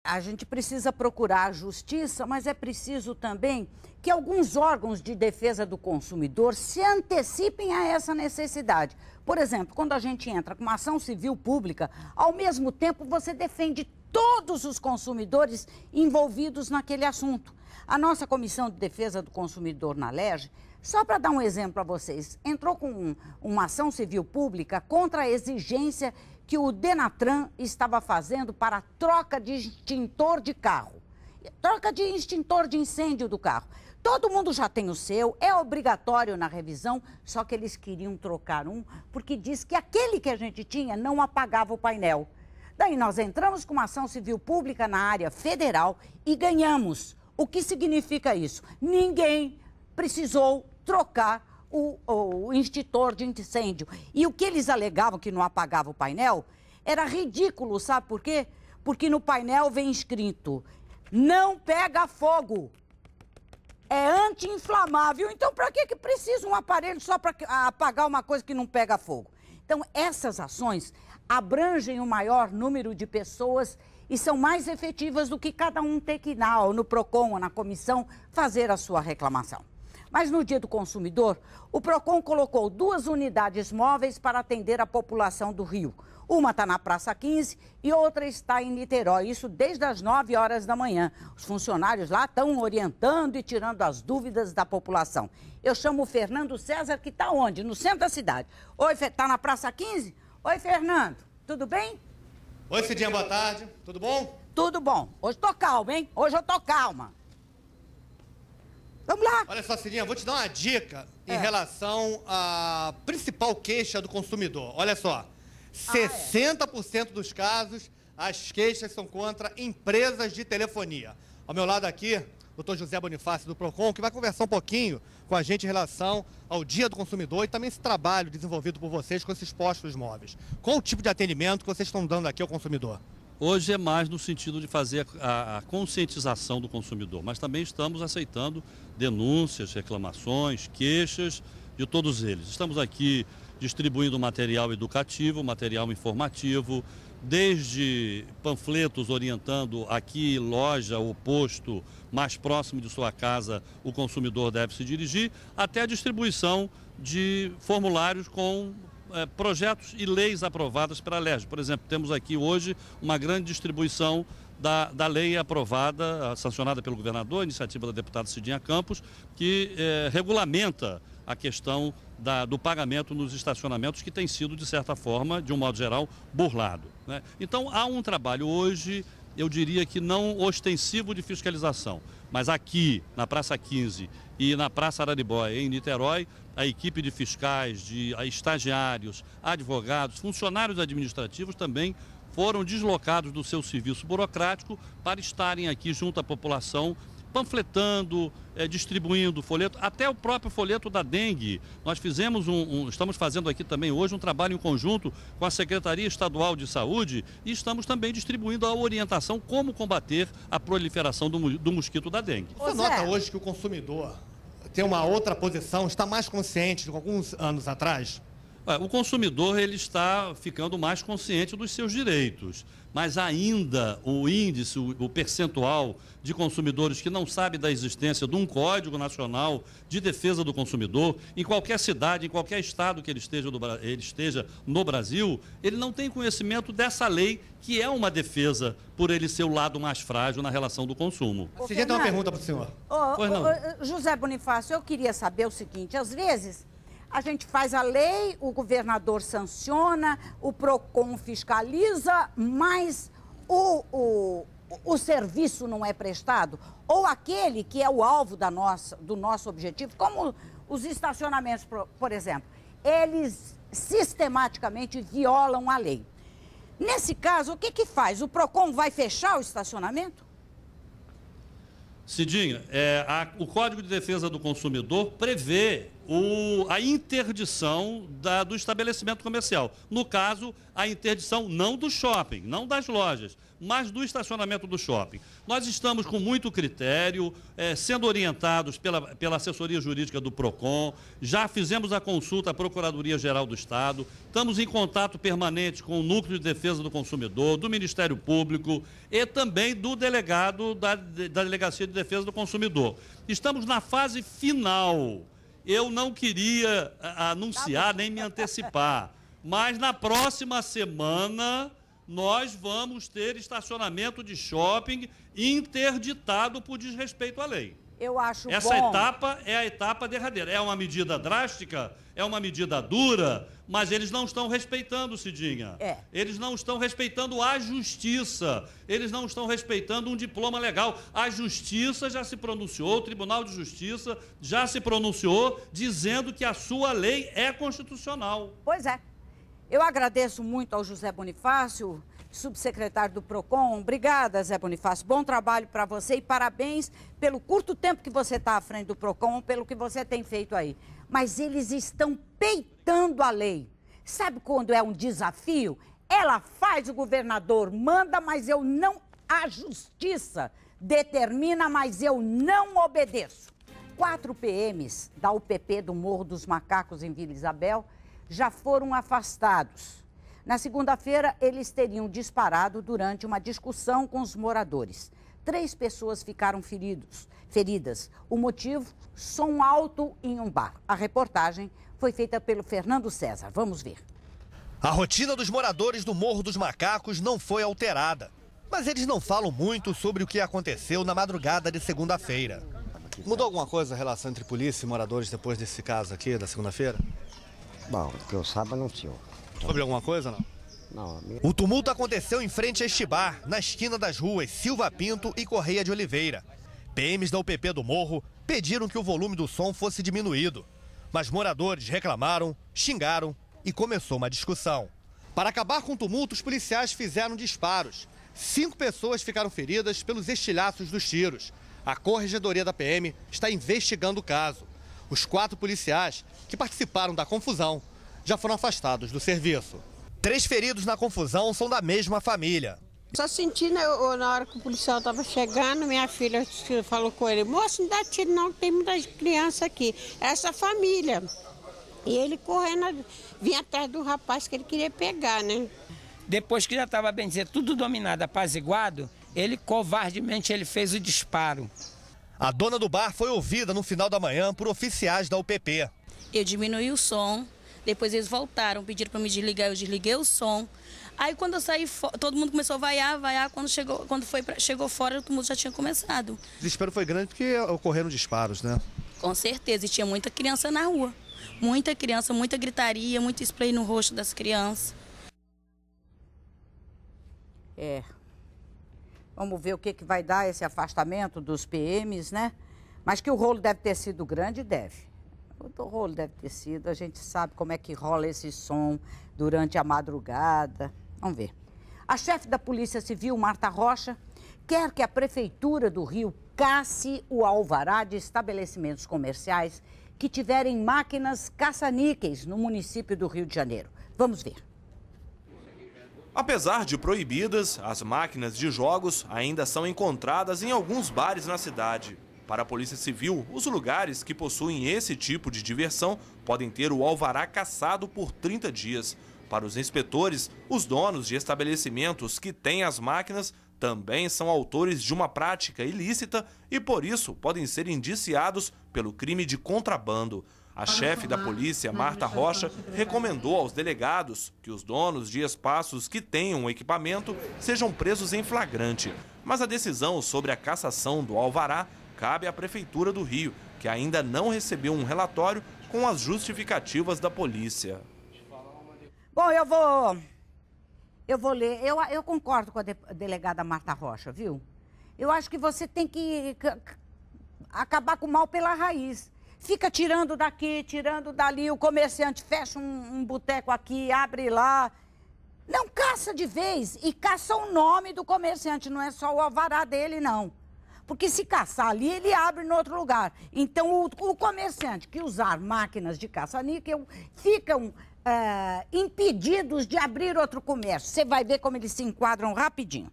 A gente precisa procurar a justiça, mas é preciso também que alguns órgãos de defesa do consumidor se antecipem a essa necessidade. Por exemplo, quando a gente entra com uma ação civil pública, ao mesmo tempo você defende todos os consumidores envolvidos naquele assunto. A nossa Comissão de Defesa do Consumidor na LERJ, só para dar um exemplo para vocês, entrou com uma ação civil pública contra a exigência que o Denatran estava fazendo para a troca de extintor de carro. Troca de extintor de incêndio do carro. Todo mundo já tem o seu, é obrigatório na revisão, só que eles queriam trocar um, porque diz que aquele que a gente tinha não apagava o painel. Daí nós entramos com uma ação civil pública na área federal e ganhamos. O que significa isso? Ninguém precisou trocar o extintor de incêndio. E o que eles alegavam que não apagava o painel era ridículo, sabe por quê? Porque no painel vem escrito, não pega fogo, é anti-inflamável. Então, para que precisa um aparelho só para apagar uma coisa que não pega fogo? Então, essas ações abrangem o maior número de pessoas e são mais efetivas do que cada um ter que ir no PROCON ou na comissão fazer a sua reclamação. Mas no Dia do Consumidor, o PROCON colocou 2 unidades móveis para atender a população do Rio. Uma está na Praça 15 e outra está em Niterói, isso desde as 9 horas da manhã. Os funcionários lá estão orientando e tirando as dúvidas da população. Eu chamo o Fernando César, que está onde? No centro da cidade. Oi, está na Praça 15? Oi, Fernando, tudo bem? Oi, Cidinha, boa tarde. Tudo bom? Tudo bom. Hoje tô calma, hein? Hoje eu tô calma. Vamos lá. Olha só, Cidinha, vou te dar uma dica em relação à principal queixa do consumidor. Olha só, 60% dos casos, as queixas são contra empresas de telefonia. Ao meu lado aqui, Dr. José Bonifácio do PROCON, que vai conversar um pouquinho com a gente em relação ao Dia do Consumidor e também esse trabalho desenvolvido por vocês com esses postos móveis. Qual o tipo de atendimento que vocês estão dando aqui ao consumidor? Hoje é mais no sentido de fazer a conscientização do consumidor, mas também estamos aceitando denúncias, reclamações, queixas de todos eles. Estamos aqui distribuindo material educativo, material informativo, desde panfletos orientando a que loja ou posto mais próximo de sua casa o consumidor deve se dirigir, até a distribuição de formulários com projetos e leis aprovadas pela LERJ. Por exemplo, temos aqui hoje uma grande distribuição da lei aprovada, sancionada pelo governador, iniciativa da deputada Cidinha Campos, que regulamenta a questão do pagamento nos estacionamentos, que tem sido, de certa forma, de um modo geral, burlado, né? Então, há um trabalho hoje, eu diria que não ostensivo de fiscalização, mas aqui, na Praça 15 e na Praça Araribóia, em Niterói, a equipe de fiscais, de estagiários, advogados, funcionários administrativos também foram deslocados do seu serviço burocrático para estarem aqui junto à população, panfletando, distribuindo folheto, até o próprio folheto da dengue. Nós fizemos estamos fazendo aqui também hoje um trabalho em conjunto com a Secretaria Estadual de Saúde e estamos também distribuindo a orientação como combater a proliferação do mosquito da dengue. Você nota hoje que o consumidor tem uma outra posição, está mais consciente do que alguns anos atrás? O consumidor ele está ficando mais consciente dos seus direitos, mas ainda o índice, o percentual de consumidores que não sabe da existência de um Código Nacional de Defesa do Consumidor, em qualquer cidade, em qualquer estado que ele esteja no Brasil, ele não tem conhecimento dessa lei, que é uma defesa por ele ser o lado mais frágil na relação do consumo. Você já tem uma pergunta para o senhor. Pois não. José Bonifácio, eu queria saber o seguinte, às vezes a gente faz a lei, o governador sanciona, o PROCON fiscaliza, mas o serviço não é prestado? Ou aquele que é o alvo do nosso objetivo, como os estacionamentos, por exemplo, eles sistematicamente violam a lei. Nesse caso, o que faz? O PROCON vai fechar o estacionamento? Cidinha, o Código de Defesa do Consumidor prevê a interdição do estabelecimento comercial. No caso, a interdição não do shopping, não das lojas, mas do estacionamento do shopping. Nós estamos com muito critério, sendo orientados pela assessoria jurídica do PROCON, já fizemos a consulta à Procuradoria-Geral do Estado, estamos em contato permanente com o Núcleo de Defesa do Consumidor, do Ministério Público e também do delegado da Delegacia de Defesa do Consumidor. Estamos na fase final. Eu não queria anunciar nem me antecipar, mas na próxima semana nós vamos ter estacionamento de shopping interditado por desrespeito à lei. Eu acho bom. Essa etapa é a etapa derradeira. É uma medida drástica, é uma medida dura, mas eles não estão respeitando, Cidinha. Eles não estão respeitando a justiça, eles não estão respeitando um diploma legal. A justiça já se pronunciou, o Tribunal de Justiça já se pronunciou, dizendo que a sua lei é constitucional. Pois é. Eu agradeço muito ao José Bonifácio, subsecretário do PROCON. Obrigada, Zé Bonifácio. Bom trabalho para você e parabéns pelo curto tempo que você está à frente do PROCON, pelo que você tem feito aí. Mas eles estão peitando a lei. Sabe quando é um desafio? Ela faz, o governador manda, mas eu não... A justiça determina, mas eu não obedeço. 4 PMs da UPP do Morro dos Macacos, em Vila Isabel, já foram afastados. Na segunda-feira, eles teriam disparado durante uma discussão com os moradores. 3 pessoas ficaram feridas. O motivo? Som alto em um bar. A reportagem foi feita pelo Fernando César. Vamos ver. A rotina dos moradores do Morro dos Macacos não foi alterada. Mas eles não falam muito sobre o que aconteceu na madrugada de segunda-feira. Mudou alguma coisa a relação entre polícia e moradores depois desse caso aqui, da segunda-feira? Bom, que eu saiba, não, senhor. Sobre alguma coisa, não? Não. O tumulto aconteceu em frente a este bar, na esquina das ruas Silva Pinto e Correia de Oliveira. PMs da UPP do Morro pediram que o volume do som fosse diminuído. Mas moradores reclamaram, xingaram e começou uma discussão. Para acabar com o tumulto, os policiais fizeram disparos. 5 pessoas ficaram feridas pelos estilhaços dos tiros. A Corregedoria da PM está investigando o caso. Os 4 policiais que participaram da confusão já foram afastados do serviço. 3 feridos na confusão são da mesma família. Só senti, né, na hora que o policial estava chegando, minha filha falou com ele: moço, não dá tiro não, tem muitas crianças aqui. Essa família. E ele correndo, vinha atrás do rapaz que ele queria pegar, né? Depois que já estava, bem dizer, tudo dominado, apaziguado, ele covardemente fez o disparo. A dona do bar foi ouvida no final da manhã por oficiais da UPP. Eu diminuí o som, depois eles voltaram, pediram para me desligar, eu desliguei o som. Aí quando eu saí, todo mundo começou a vaiar, quando chegou fora, o tumulto já tinha começado. O desespero foi grande porque ocorreram disparos, né? Com certeza, e tinha muita criança na rua. Muita criança, muita gritaria, muito spray no rosto das crianças. Vamos ver o que vai dar esse afastamento dos PMs, né? Mas que o rolo deve ter sido grande, deve. O rolo deve ter sido, a gente sabe como é que rola esse som durante a madrugada. Vamos ver. A chefe da Polícia Civil, Marta Rocha, quer que a Prefeitura do Rio casse o alvará de estabelecimentos comerciais que tiverem máquinas caça-níqueis no município do Rio de Janeiro. Vamos ver. Apesar de proibidas, as máquinas de jogos ainda são encontradas em alguns bares na cidade. Para a Polícia Civil, os lugares que possuem esse tipo de diversão podem ter o alvará cassado por 30 dias. Para os inspetores, os donos de estabelecimentos que têm as máquinas também são autores de uma prática ilícita e, por isso, podem ser indiciados pelo crime de contrabando. A chefe da polícia, Marta Rocha, recomendou aos delegados que os donos de espaços que tenham equipamento sejam presos em flagrante. Mas a decisão sobre a cassação do alvará cabe à Prefeitura do Rio, que ainda não recebeu um relatório com as justificativas da polícia. Bom, eu vou ler. Eu concordo com a delegada Marta Rocha, viu? Eu acho que você tem que acabar com o mal pela raiz. Fica tirando daqui, tirando dali, o comerciante fecha um boteco aqui, abre lá. Não, caça de vez e caça o nome do comerciante, não é só o alvará dele, não. porque se caçar ali, ele abre no outro lugar. Então, o comerciante que usar máquinas de caça-níquel ficam impedidos de abrir outro comércio. Você vai ver como eles se enquadram rapidinho.